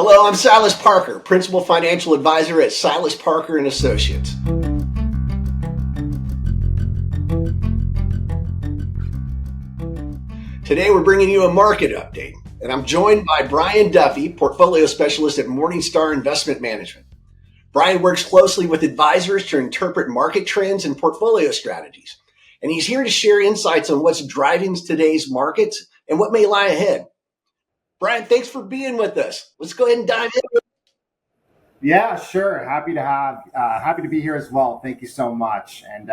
Hello, I'm Silas Parker, Principal Financial Advisor at Silas Parker and Associates. Today we're bringing you a market update, and I'm joined by Brian Duffy, Portfolio Specialist at Morningstar Investment Management. Brian works closely with advisors to interpret market trends and portfolio strategies, and he's here to share insights on what's driving today's markets and what may lie ahead. Brian, thanks for being with us. Let's go ahead and dive in. Yeah, sure. Happy to be here as well. Thank you so much. And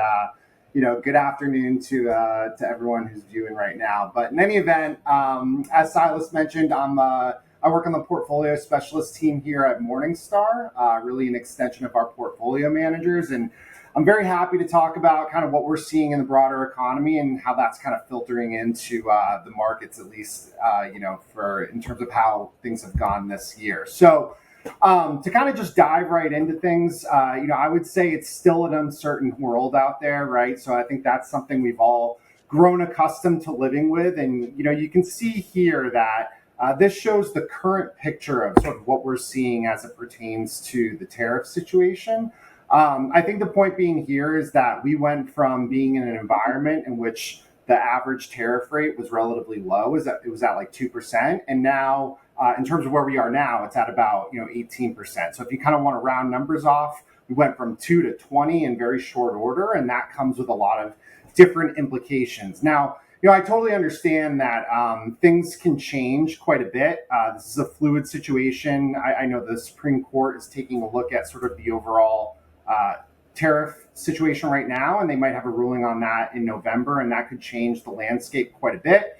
good afternoon to everyone who's viewing right now. But in any event, as Silas mentioned, I work on the portfolio specialist team here at Morningstar, really an extension of our portfolio managers. And I'm very happy to talk about kind of what we're seeing in the broader economy and how that's kind of filtering into the markets, at least, for in terms of how things have gone this year. So to kind of just dive right into things, I would say it's still an uncertain world out there, right? So I think that's something we've all grown accustomed to living with. And, you can see here that this shows the current picture of sort of what we're seeing as it pertains to the tariff situation. I think the point being here is that we went from being in an environment in which the average tariff rate was relatively low, it was at like 2%. And now, in terms of where we are now, it's at about 18%. So if you kind of want to round numbers off, we went from 2 to 20 in very short order, and that comes with a lot of different implications. Now, I totally understand that things can change quite a bit. This is a fluid situation. I know the Supreme Court is taking a look at sort of the overall tariff situation right now, and they might have a ruling on that in November, and that could change the landscape quite a bit.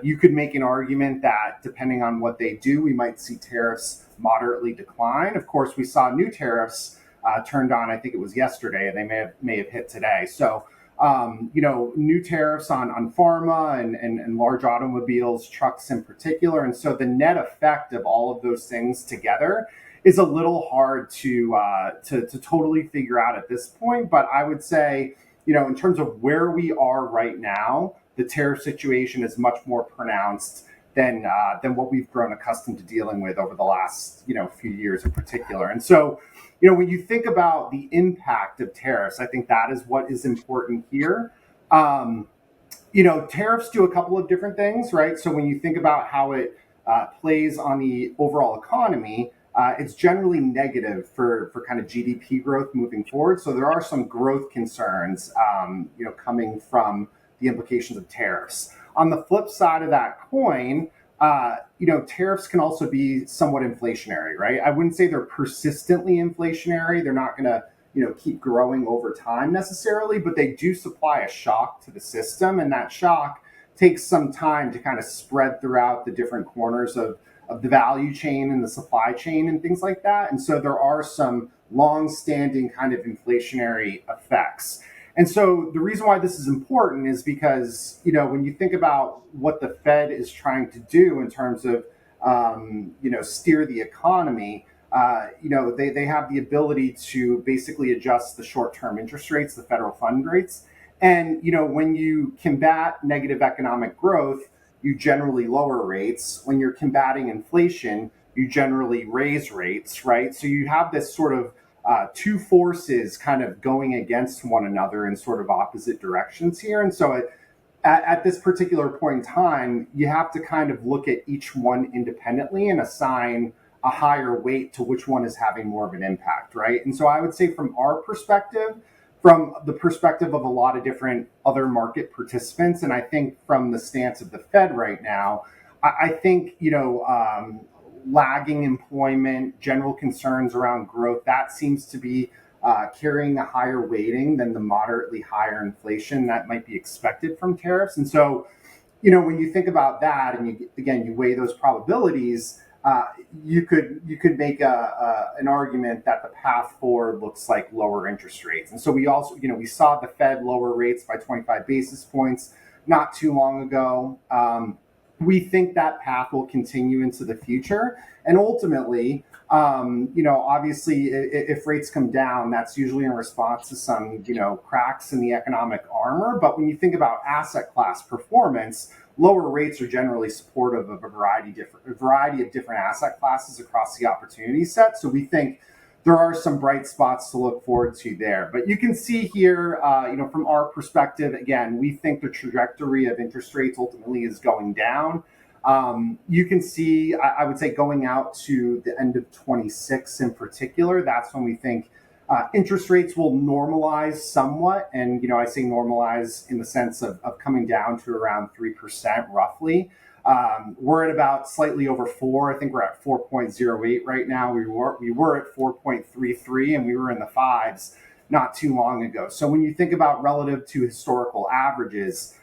You could make an argument that depending on what they do, we might see tariffs moderately decline. Of course, we saw new tariffs turned on, I think it was yesterday, and they may have hit today. So, new tariffs on pharma and large automobiles, trucks in particular. And so the net effect of all of those things together is a little hard to totally figure out at this point. But I would say, in terms of where we are right now, the tariff situation is much more pronounced than what we've grown accustomed to dealing with over the last few years in particular. And so, when you think about the impact of tariffs, I think that is what is important here. Tariffs do a couple of different things, right? So when you think about how it plays on the overall economy, it's generally negative for kind of GDP growth moving forward. So there are some growth concerns, coming from the implications of tariffs. On the flip side of that coin, tariffs can also be somewhat inflationary, right? I wouldn't say they're persistently inflationary. They're not going to, keep growing over time necessarily, but they do supply a shock to the system. And that shock takes some time to kind of spread throughout the different corners of the value chain and the supply chain and things like that. And so there are some long-standing kind of inflationary effects. And so the reason why this is important is because, when you think about what the Fed is trying to do in terms of, steer the economy, they have the ability to basically adjust the short-term interest rates, the federal fund rates. And, when you combat negative economic growth, you generally lower rates. When you're combating inflation, you generally raise rates, right? So you have this sort of two forces kind of going against one another in sort of opposite directions here. And so at this particular point in time, you have to kind of look at each one independently and assign a higher weight to which one is having more of an impact, right? And so I would say from our perspective, from the perspective of a lot of different other market participants, and I think from the stance of the Fed right now, I think, lagging employment, general concerns around growth, that seems to be carrying a higher weighting than the moderately higher inflation that might be expected from tariffs. And so, when you think about that and you weigh those probabilities, you could make an argument that the path forward looks like lower interest rates. And so we also, we saw the Fed lower rates by 25 basis points not too long ago. We think that path will continue into the future. And ultimately, obviously, if rates come down, that's usually in response to some, cracks in the economic armor. But when you think about asset class performance, lower rates are generally supportive of a variety of different asset classes across the opportunity set. So we think there are some bright spots to look forward to there. But you can see here, from our perspective, again, we think the trajectory of interest rates ultimately is going down. You can see, I would say, going out to the end of 26 in particular, that's when we think interest rates will normalize somewhat. And, I say normalize in the sense of coming down to around 3% roughly. We're at about slightly over 4. I think we're at 4.08 right now. We were at 4.33 and we were in the fives not too long ago. So when you think about relative to historical averages,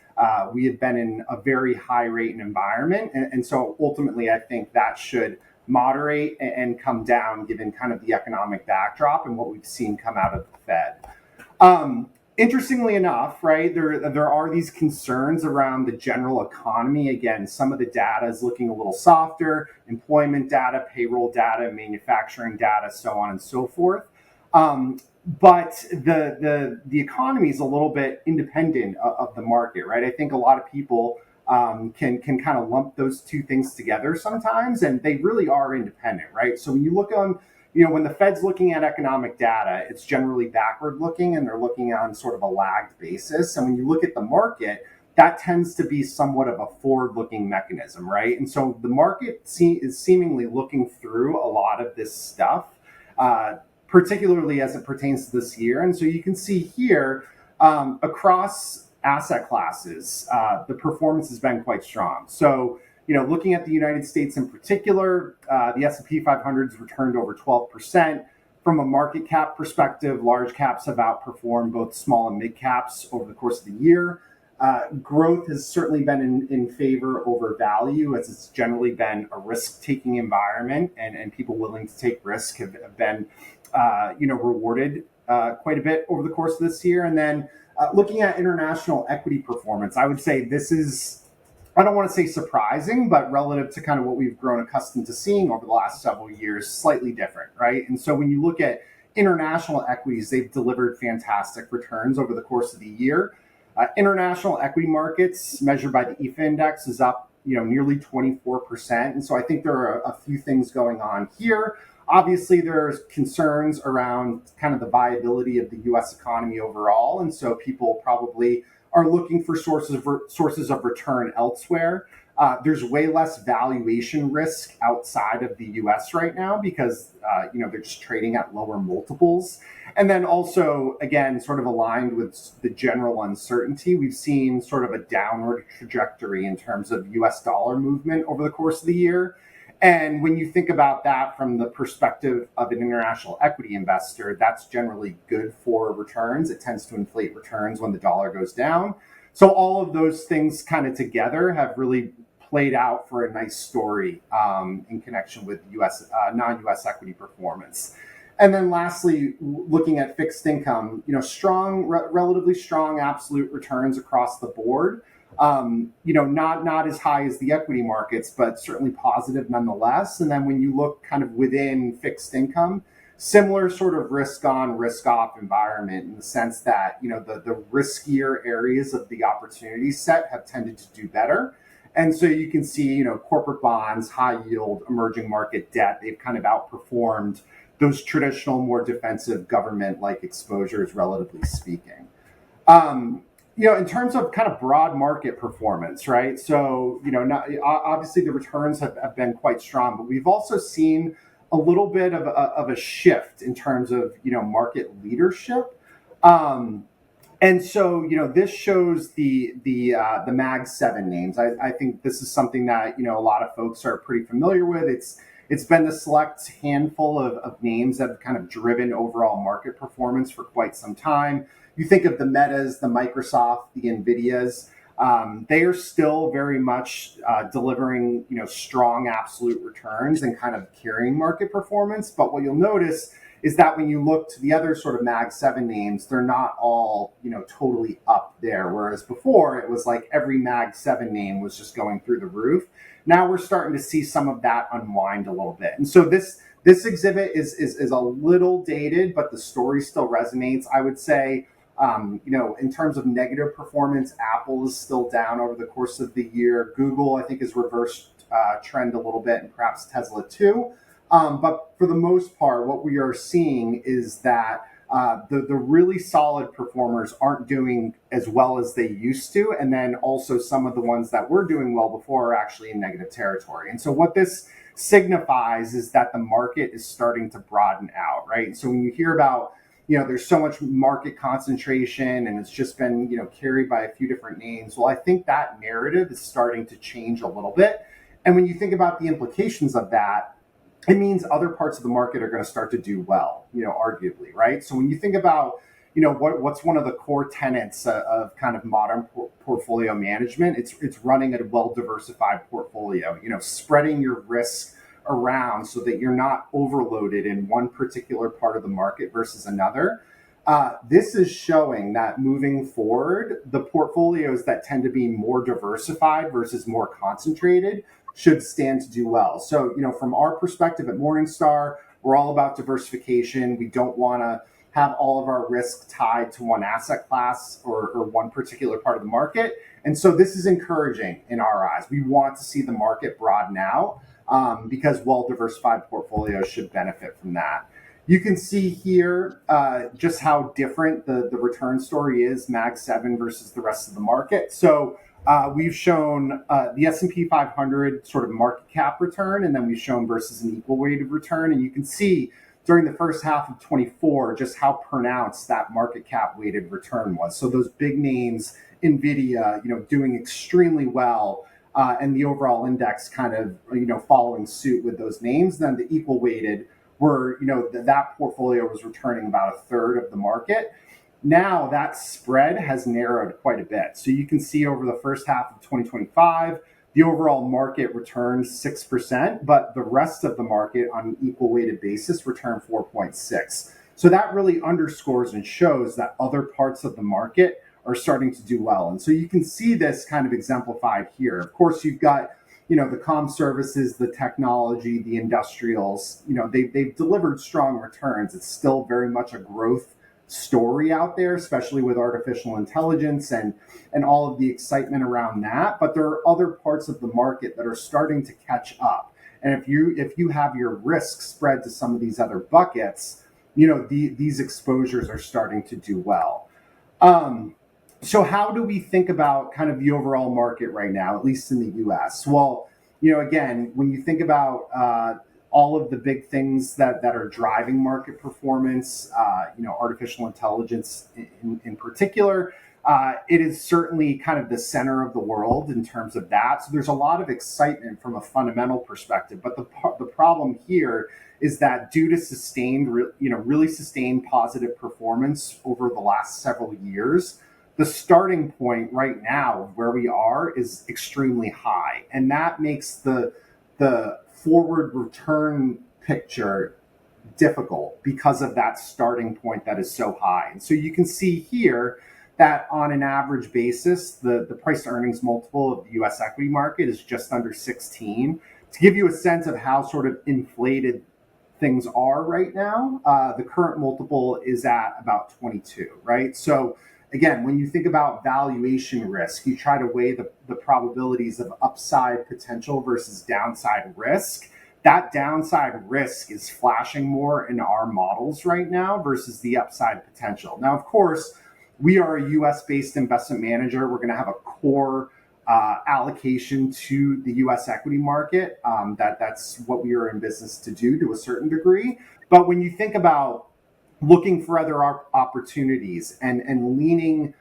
we have been in a very high rate environment. And so ultimately, I think that should moderate and come down given kind of the economic backdrop and what we've seen come out of the Fed. Interestingly enough, right, there are these concerns around the general economy. Again, some of the data is looking a little softer, employment data, payroll data, manufacturing data, so on and so forth. But the economy is a little bit independent of the market, right? I think a lot of people can kind of lump those two things together sometimes, and they really are independent, right? So when you look on, when the Fed's looking at economic data, it's generally backward looking and they're looking on sort of a lagged basis. And when you look at the market, that tends to be somewhat of a forward-looking mechanism, right? And so the market is seemingly looking through a lot of this stuff, particularly as it pertains to this year. And so you can see here across asset classes, the performance has been quite strong. So, looking at the United States in particular, the S&P 500 has returned over 12%. From a market cap perspective, large caps have outperformed both small and mid caps over the course of the year. Growth has certainly been in favor over value, as it's generally been a risk-taking environment, and people willing to take risk have been rewarded quite a bit over the course of this year. And then looking at international equity performance, I would say this is, I don't want to say surprising, but relative to kind of what we've grown accustomed to seeing over the last several years, slightly different, right? And so when you look at international equities, they've delivered fantastic returns over the course of the year. International equity markets measured by the EFA index is up, nearly 24%. And so I think there are a few things going on here. Obviously, there's concerns around kind of the viability of the U.S. economy overall. And so people probably are looking for sources of return elsewhere. There's way less valuation risk outside of the U.S. right now because, they're just trading at lower multiples. And then also, again, sort of aligned with the general uncertainty, we've seen sort of a downward trajectory in terms of U.S. dollar movement over the course of the year. And when you think about that from the perspective of an international equity investor, that's generally good for returns. It tends to inflate returns when the dollar goes down. So all of those things kind of together have really played out for a nice story in connection with non-U.S. equity performance. And then lastly, looking at fixed income, relatively strong absolute returns across the board. Not as high as the equity markets, but certainly positive nonetheless. And then when you look kind of within fixed income, similar sort of risk on, risk off environment in the sense that, the riskier areas of the opportunity set have tended to do better. And so you can see, corporate bonds, high yield, emerging market debt, they've kind of outperformed those traditional, more defensive government-like exposures, relatively speaking. In terms of kind of broad market performance, right? So, obviously the returns have been quite strong, but we've also seen a little bit of a shift in terms of, market leadership. And so, this shows the Mag 7 names. I think this is something that, a lot of folks are pretty familiar with. It's been the select handful of names that have kind of driven overall market performance for quite some time. You think of the Metas, the Microsoft, the NVIDIAs. They are still very much delivering, strong absolute returns and kind of carrying market performance. But what you'll notice is that when you look to the other sort of Mag 7 names, they're not all, totally up there. Whereas before, it was like every Mag 7 name was just going through the roof. Now we're starting to see some of that unwind a little bit. And so this exhibit is a little dated, but the story still resonates. I would say In terms of negative performance, Apple is still down over the course of the year. Google, I think, has reversed trend a little bit, and perhaps Tesla too. But for the most part, what we are seeing is that the really solid performers aren't doing as well as they used to. And then also some of the ones that were doing well before are actually in negative territory. And so what this signifies is that the market is starting to broaden out, right? So when you hear about, there's so much market concentration and it's just been, carried by a few different names. Well, I think that narrative is starting to change a little bit. And when you think about the implications of that, it means other parts of the market are going to start to do well, arguably, right? So when you think about, what's one of the core tenets of kind of modern portfolio management, it's running a well-diversified portfolio, spreading your risk around so that you're not overloaded in one particular part of the market versus another. This is showing that moving forward, the portfolios that tend to be more diversified versus more concentrated should stand to do well. So, from our perspective at Morningstar, we're all about diversification. We don't want to have all of our risk tied to one asset class or one particular part of the market. And so this is encouraging in our eyes. We want to see the market broaden out because well-diversified portfolios should benefit from that. You can see here just how different the return story is, Mag 7 versus the rest of the market. So we've shown the S&P 500 sort of market cap return, and then we've shown versus an equal weighted return. And you can see during the first half of 24 just how pronounced that market cap weighted return was. So those big names, NVIDIA, doing extremely well, and the overall index kind of, following suit with those names. Then the equal weighted were, that portfolio was returning about a third of the market. Now that spread has narrowed quite a bit. So you can see over the first half of 2025, the overall market returns 6%, but the rest of the market on an equal weighted basis returned 4.6. So that really underscores and shows that other parts of the market are starting to do well. And so you can see this kind of exemplified here. Of course, you've got, the comm services, the technology, the industrials, they've delivered strong returns. It's still very much a growth story out there, especially with artificial intelligence and all of the excitement around that. But there are other parts of the market that are starting to catch up. And if you have your risk spread to some of these other buckets, these exposures are starting to do well. So how do we think about kind of the overall market right now, at least in the US? Well, again, when you think about all of the big things that are driving market performance, artificial intelligence in particular, it is certainly kind of the center of the world in terms of that. So there's a lot of excitement from a fundamental perspective. But the problem here is that due to really sustained positive performance over the last several years, the starting point right now where we are is extremely high. And that makes the forward return picture difficult because of that starting point that is so high. And so you can see here that on an average basis, the price to earnings multiple of the US equity market is just under 16. To give you a sense of how sort of inflated things are right now, the current multiple is at about 22, right? So again, when you think about valuation risk, you try to weigh the probabilities of upside potential versus downside risk. That downside risk is flashing more in our models right now versus the upside potential. Now, of course, we are a US-based investment manager. We're going to have a core allocation to the US equity market. That's what we are in business to do to a certain degree. But when you think about looking for other opportunities and leaning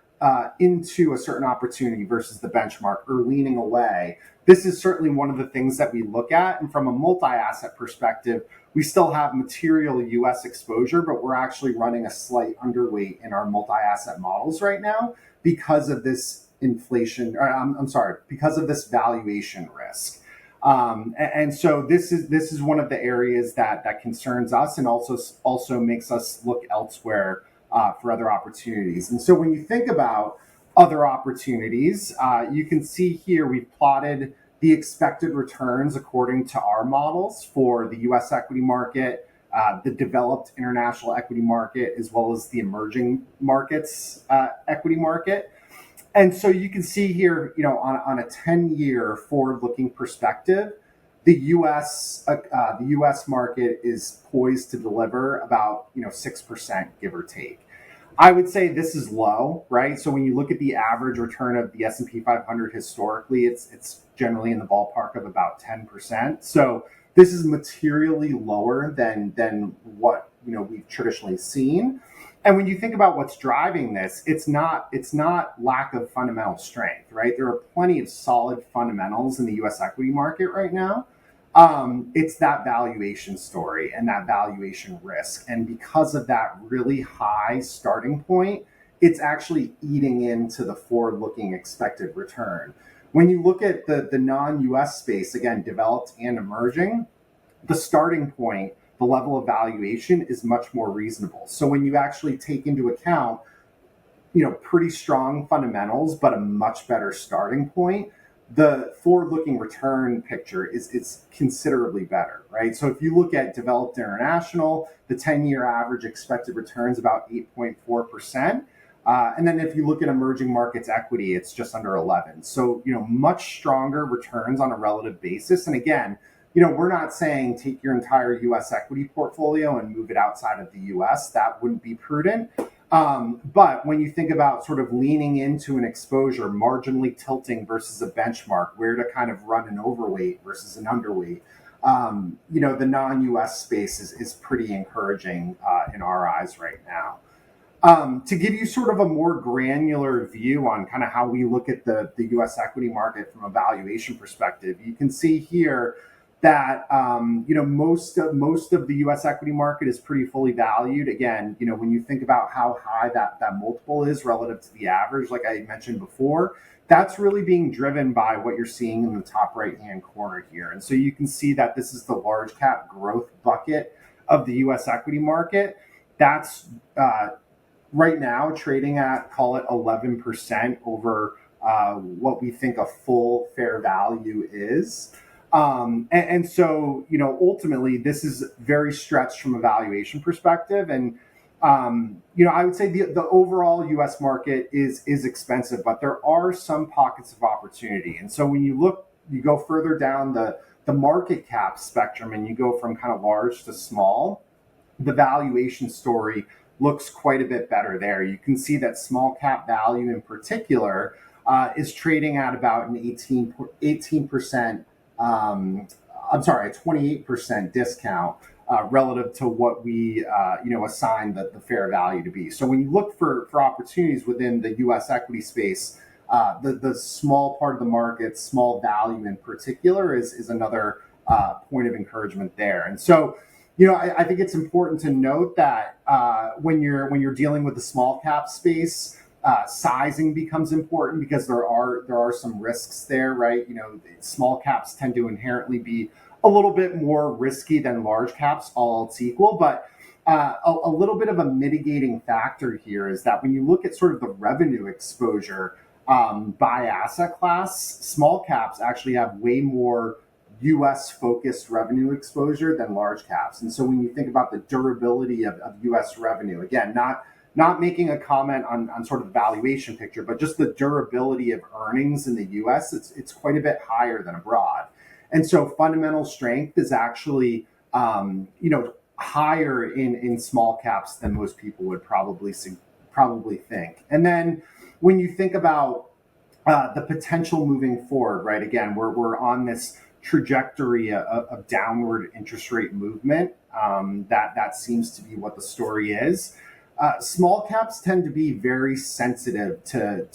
into a certain opportunity versus the benchmark or leaning away, this is certainly one of the things that we look at. And from a multi-asset perspective, we still have material US exposure, but we're actually running a slight underweight in our multi-asset models right now because of this because of this valuation risk. And so this is one of the areas that concerns us and also makes us look elsewhere for other opportunities. And so when you think about other opportunities, you can see here we've plotted the expected returns according to our models for the US equity market, the developed international equity market, as well as the emerging markets equity market. And so you can see here, on a 10-year forward-looking perspective, the U.S. market is poised to deliver about 6%, give or take. I would say this is low, right? So when you look at the average return of the S&P 500 historically, it's generally in the ballpark of about 10%. So this is materially lower than what we've traditionally seen. And when you think about what's driving this, it's not lack of fundamental strength, right? There are plenty of solid fundamentals in the U.S. equity market right now. It's that valuation story and that valuation risk. And because of that really high starting point, it's actually eating into the forward-looking expected return. When you look at the non-US space, again, developed and emerging, the starting point, the level of valuation is much more reasonable. So when you actually take into account, pretty strong fundamentals, but a much better starting point, the forward-looking return picture is considerably better, right? So if you look at developed international, the 10-year average expected return is about 8.4%. And then if you look at emerging markets equity, it's just under 11. So, much stronger returns on a relative basis. And again, we're not saying take your entire U.S. equity portfolio and move it outside of the U.S. That wouldn't be prudent. But when you think about sort of leaning into an exposure, marginally tilting versus a benchmark, where to kind of run an overweight versus an underweight, the non-US space is pretty encouraging in our eyes right now. To give you sort of a more granular view on kind of how we look at the US equity market from a valuation perspective, you can see here that most of the U.S. equity market is pretty fully valued. Again, when you think about how high that multiple is relative to the average, like I mentioned before, that's really being driven by what you're seeing in the top right-hand corner here. And so you can see that this is the large cap growth bucket of the U.S. equity market. That's right now trading at, call it 11% over what we think a full fair value is. And so, ultimately, this is very stretched from a valuation perspective. And, I would say the overall U.S. market is expensive, but there are some pockets of opportunity. And so when you go further down the market cap spectrum and you go from kind of large to small, the valuation story looks quite a bit better there. You can see that small cap value in particular is trading at about an 18%. A 28% discount relative to what we, assign the fair value to be. So when you look for opportunities within the U.S. equity space, the small part of the market, small value in particular, is another point of encouragement there. And so, I think it's important to note that when you're dealing with the small cap space, sizing becomes important because there are some risks there, right? Small caps tend to inherently be a little bit more risky than large caps, all else equal. But a little bit of a mitigating factor here is that when you look at sort of the revenue exposure by asset class, small caps actually have way more U.S. focused revenue exposure than large caps. And so when you think about the durability of U.S. revenue, again, not making a comment on sort of the valuation picture, but just the durability of earnings in the U.S., it's quite a bit higher than abroad. And so fundamental strength is actually, higher in small caps than most people would probably think. And then when you think about the potential moving forward, right? Again, we're on this trajectory of downward interest rate movement. That seems to be what the story is. Small caps tend to be very sensitive to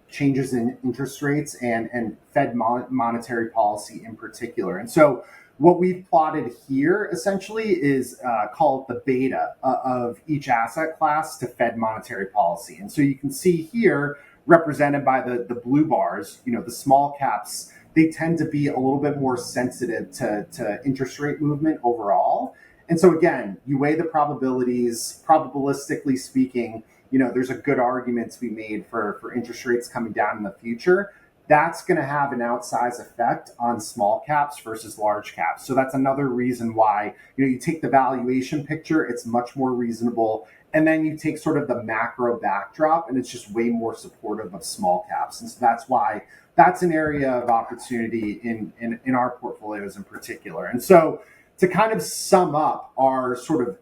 changes in interest rates and Fed monetary policy in particular. And so what we've plotted here essentially is called the beta of each asset class to Fed monetary policy. And so you can see here represented by the blue bars, the small caps, they tend to be a little bit more sensitive to interest rate movement overall. And so again, you weigh the probabilities, probabilistically speaking, there's a good argument to be made for interest rates coming down in the future. that's going to have an outsized effect on small caps versus large caps. So that's another reason why, you take the valuation picture, it's much more reasonable. And then you take sort of the macro backdrop, and it's just way more supportive of small caps. And so that's why that's an area of opportunity in our portfolios in particular. And so to kind of sum up our sort of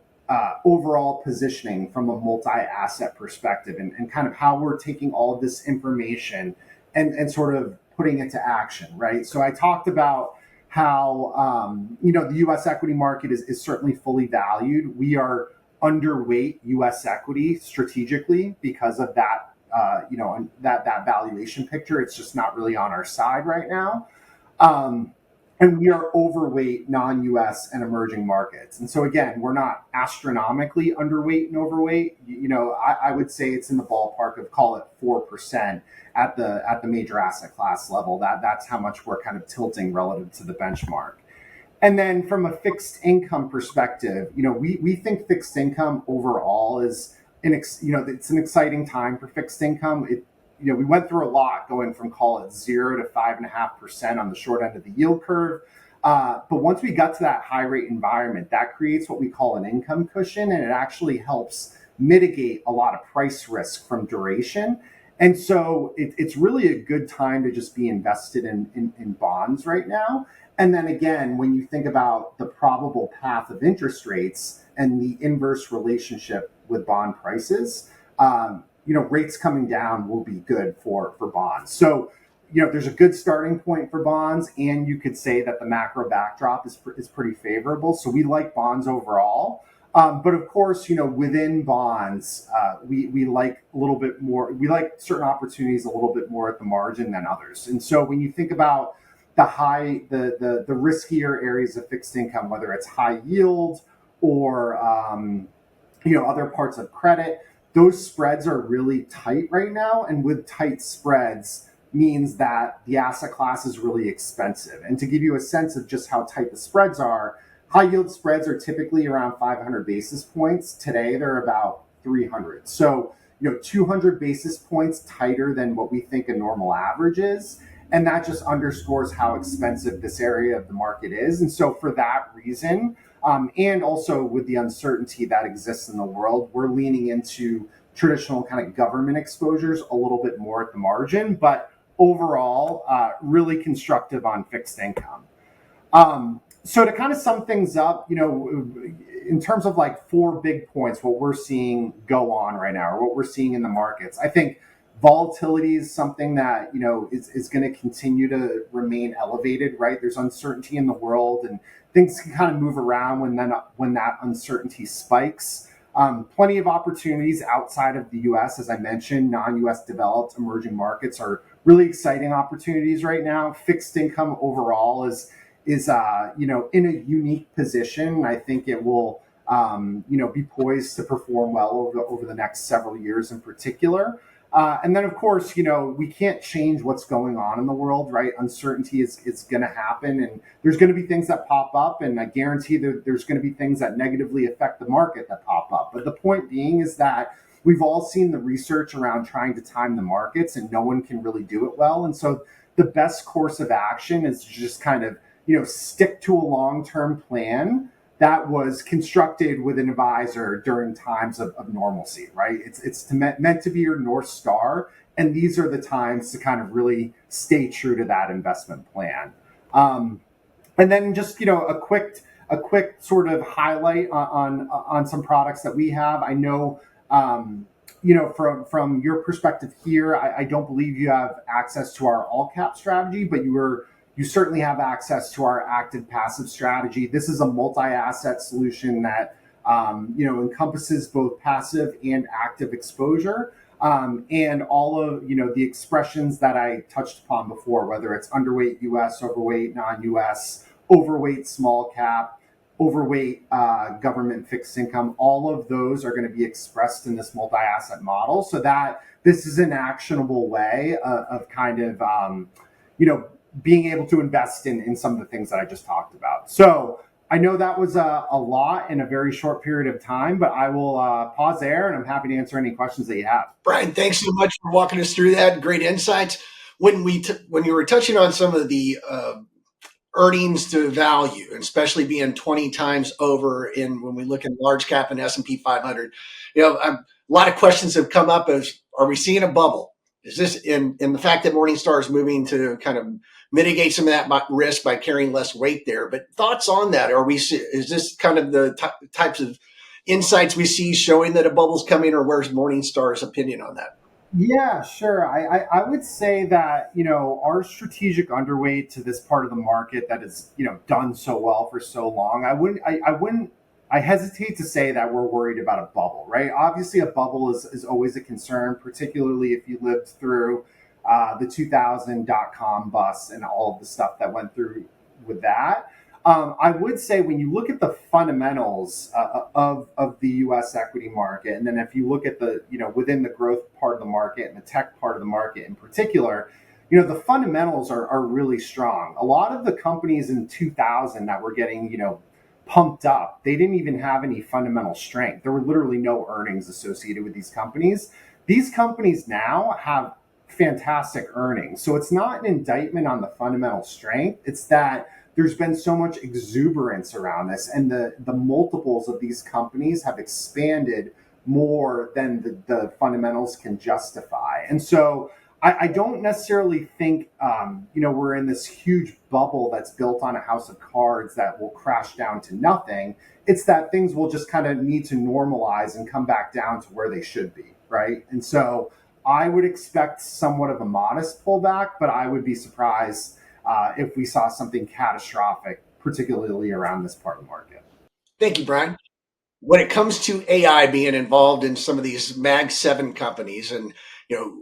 overall positioning from a multi-asset perspective, and kind of how we're taking all of this information and sort of putting it to action, right? So I talked about how, the U.S. equity market is certainly fully valued. We are underweight U.S. equity strategically because of that, that valuation picture. It's just not really on our side right now. And we are overweight non-U.S. and emerging markets. And so again, we're not astronomically underweight and overweight. I would say it's in the ballpark of, call it 4% at the major asset class level. That's how much we're kind of tilting relative to the benchmark. And then from a fixed income perspective, we think fixed income overall is it's an exciting time for fixed income. We went through a lot going from, call it 0 to 5.5% on the short end of the yield curve. But once we got to that high rate environment, that creates what we call an income cushion, and it actually helps mitigate a lot of price risk from duration. And so it's really a good time to just be invested in bonds right now. And then again, when you think about the probable path of interest rates and the inverse relationship with bond prices, rates coming down will be good for bonds. So, there's a good starting point for bonds, and you could say that the macro backdrop is pretty favorable. So we like bonds overall. But of course, within bonds, we like a little bit more. We like certain opportunities a little bit more at the margin than others. And so when you think about the riskier areas of fixed income, whether it's high yield or other parts of credit, those spreads are really tight right now. And with tight spreads means that the asset class is really expensive. And to give you a sense of just how tight the spreads are, high yield spreads are typically around 500 basis points. Today, they're about 300. So, 200 basis points tighter than what we think a normal average is. And that just underscores how expensive this area of the market is. And so for that reason, and also with the uncertainty that exists in the world, we're leaning into traditional kind of government exposures a little bit more at the margin, but overall, really constructive on fixed income. So to kind of sum things up, in terms of like 4 big points, what we're seeing go on right now, or what we're seeing in the markets, I think volatility is something that, is going to continue to remain elevated, right? There's uncertainty in the world, and things can kind of move around when that uncertainty spikes. Plenty of opportunities outside of the U.S. As I mentioned, non-U.S. developed emerging markets are really exciting opportunities right now. Fixed income overall is in a unique position. I think it will be poised to perform well over the next several years in particular. And then, of course, we can't change what's going on in the world, right? Uncertainty is going to happen, and there's going to be things that pop up, and I guarantee there's going to be things that negatively affect the market that pop up. But the point being is that we've all seen the research around trying to time the markets, and no one can really do it well. And so the best course of action is to just kind of, stick to a long-term plan that was constructed with an advisor during times of normalcy, right? It's meant to be your North Star. And these are the times to kind of really stay true to that investment plan. And then just, a quick sort of highlight on some products that we have. I know, from your perspective here, I don't believe you have access to our all cap strategy, but you certainly have access to our active passive strategy. This is a multi-asset solution that encompasses both passive and active exposure, and all of the expressions that I touched upon before, whether it's underweight U.S., overweight non-U.S., overweight small cap, overweight government fixed income. All of those are going to be expressed in this multi-asset model, so that this is an actionable way of kind of being able to invest in some of the things that I just talked about. So I know that was a lot in a very short period of time, but I will pause there, and I'm happy to answer any questions that you have. Brian, thanks so much for walking us through that. Great insights. when you were touching on some of the earnings to value, and especially being 20 times over in when we look at large cap and S&P 500, a lot of questions have come up as, are we seeing a bubble? Is this in the fact that Morningstar is moving to kind of mitigate some of that risk by carrying less weight there? But thoughts on that? Is this kind of the types of insights we see showing that a bubble's coming, or where's Morningstar's opinion on that? Yeah, sure. I would say that, our strategic underweight to this part of the market that has, done so well for so long, I hesitate to say that we're worried about a bubble, right? Obviously, a bubble is always a concern, particularly if you lived through the 2000 dot-com bust and all of the stuff that went through with that. I would say when you look at the fundamentals of the U.S. equity market, and then if you look at the, within the growth part of the market and the tech part of the market in particular, the fundamentals are really strong. A lot of the companies in 2000 that were getting, pumped up, they didn't even have any fundamental strength. There were literally no earnings associated with these companies. These companies now have fantastic earnings. So it's not an indictment on the fundamental strength. It's that there's been so much exuberance around this, and the multiples of these companies have expanded more than the fundamentals can justify. And so I don't necessarily think, we're in this huge bubble that's built on a house of cards that will crash down to nothing. It's that things will just kind of need to normalize and come back down to where they should be, right? And so I would expect somewhat of a modest pullback, but I would be surprised if we saw something catastrophic, particularly around this part of the market. Thank you, Brian. When it comes to AI being involved in some of these Mag 7 companies, and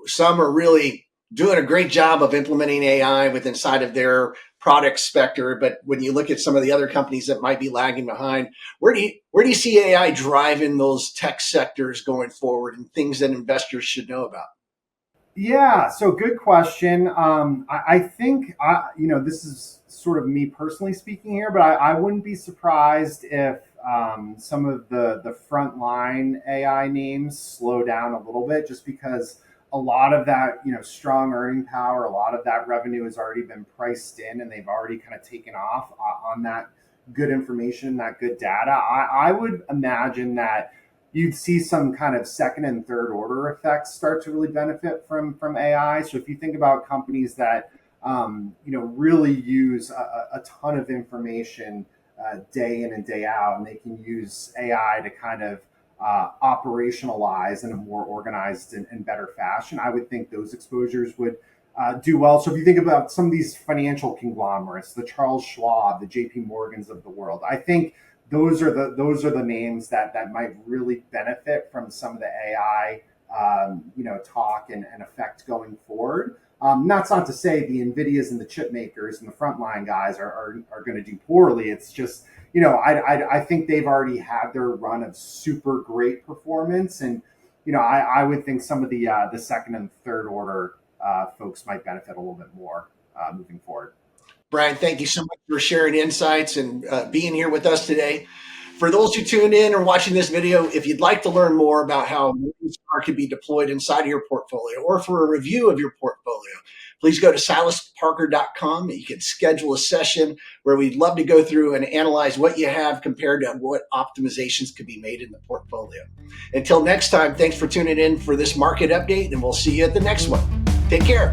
some are really doing a great job of implementing AI within inside of their product specter, but when you look at some of the other companies that might be lagging behind, where do you see AI driving those tech sectors going forward, and things that investors should know about? Yeah, so good question. I think, this is sort of me personally speaking here, but I wouldn't be surprised if some of the frontline AI names slow down a little bit, just because a lot of that, strong earning power, a lot of that revenue has already been priced in, and they've already kind of taken off on that good information, that good data. I would imagine that you'd see some kind of second and third order effects start to really benefit from AI. So if you think about companies that really use a ton of information day in and day out, and they can use AI to kind of operationalize in a more organized and better fashion, I would think those exposures would do well. So if you think about some of these financial conglomerates, the Charles Schwab, the JP Morgans of the world, I think those are the names that might really benefit from some of the AI talk and effect going forward. That's not to say the NVIDIAs and the chip makers and the frontline guys are going to do poorly. It's just, I think they've already had their run of super great performance, and I would think some of the second and third order folks might benefit a little bit more moving forward. Brian, thank you so much for sharing insights and being here with us today. For those who tuned in or watching this video, if you'd like to learn more about how Morningstar can be deployed inside of your portfolio, or for a review of your portfolio, please go to silasparker.com. You can schedule a session where we'd love to go through and analyze what you have compared to what optimizations could be made in the portfolio. Until next time, thanks for tuning in for this market update, and we'll see you at the next one. Take care.